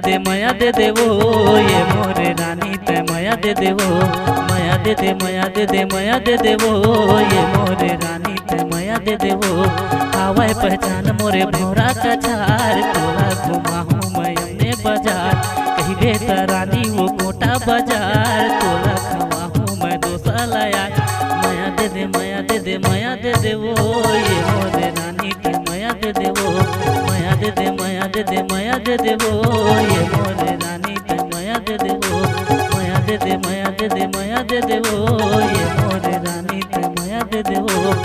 दे माया दे देवो ये मोरे रानी ते माया दे देवो माया दे दे माया दे दे माया दे देवो ये मोरे रानी ते माया दे देवो आवे पहचान मोरे भौरा का छार तोला घुमाहूँ मैं अपने बाजार कही दे रानी वो कोटा बाजार तोला खवाहूँ मैं दोसा लाया माया दे दे माया दे दे माया दे देवो ये मोरे रानी ते माया दे देवो माया दे दे माया दे दे माया दे देवो ये मोरे रानी ते माया दे देवो माया दे दे माया दे दे माया दे देवो ये मोरे रानी ते माया दे देवो।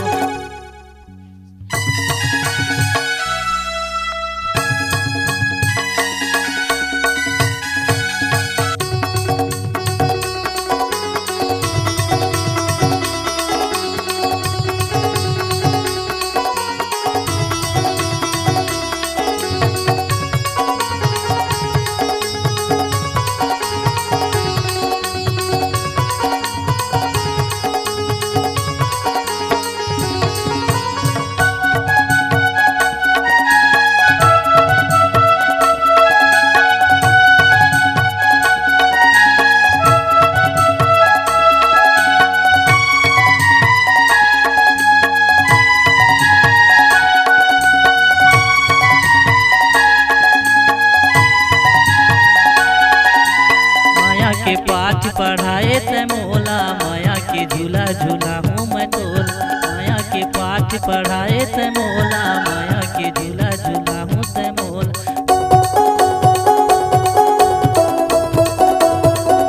के पाठ पढ़ाए ते मोला माया के झूला झूला हूँ मैं तोल माया के पाठ पढ़ाए ते मोला माया के झूला झूला हूँ ते मोल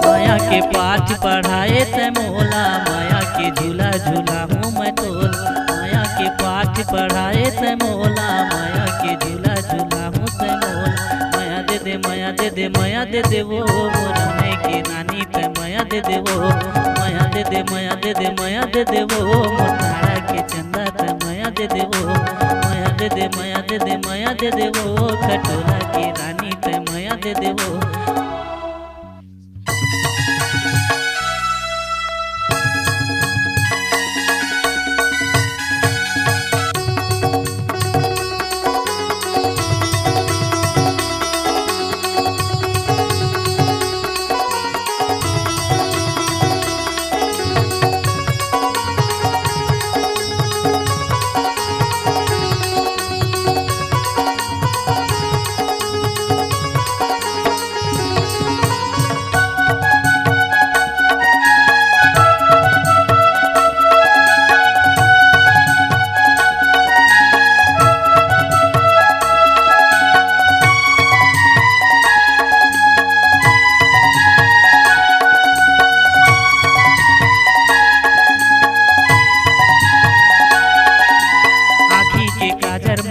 माया के पाठ पढ़ाए ते मोला माया के झूला झूला हूँ मैं तोल माया के पाठ पढ़ाए ते मोला माया के झूला झूला हूँ ते मोल माया दे दे माया दे दे माया दे दे वो मोरने के नानी ते माया दे दे वो माया दे दे माया दे दे माया दे दे वो मोटारा के चंदा ते माया दे दे वो माया दे दे माया दे दे माया दे दे वो खटोला की रानी ते माया दे दे वो।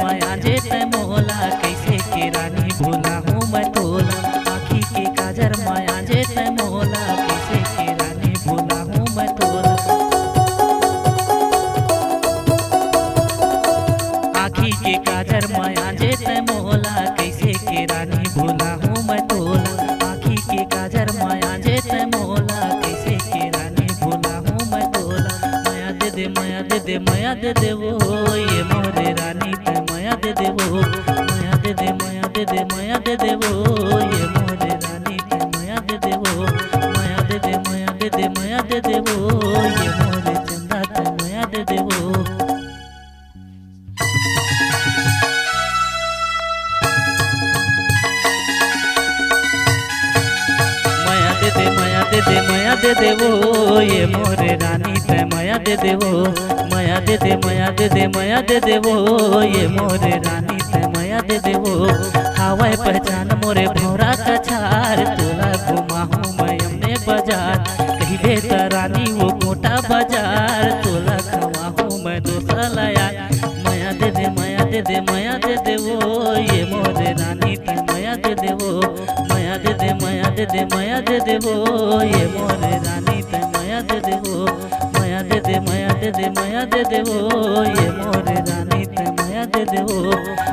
माया जे ते मोला कैसे के रानी भूला हूँ मैं तोला आँखी के काजर माया जे ते मोला कैसे के रानी भूला हूँ मैं तोला आँखी के काजर माया जे ते मोला कैसे के रानी भूला हूँ मैं तोला आँखी के काजर माया जे ते मोला कैसे के रानी भूला हूँ मैं तोला माया दे दे माया दे दे माया दे दे वो ये मोरे रानी ते माया दे दे वो माया दे दे माया दे दे माया दे दे वो ये मोरे रानी ते माया दे दे वो माया दे दे माया दे दे माया दे दे वो ये मोरे चंदा ते माया दे दे वो। माया दे दे माया दे दे माया दे दे वो ये मोरे रानी ते माया दे दे वो माया दे दे माया दे दे माया दे दे वो ये मोरे रानी ते माया दे दे वो हवाए पहचान मोरे भौरा का छार तोला घुमाहूँ मैं अपने बाजार कही दे रानी वो कोटा बाजार तोला खवाहूँ मैं दोसा लाया माया दे दे माया दे दे माया दे दे वो ये मोरे रानी ते माया दे दे वो माया दे दे माया दे दे माया दे दे वो ये मोरे रानी ते माया दे दे वो माया दे दे माया दे दे माया दे दे वो ये मोरे रानी ते माया दे दे वो।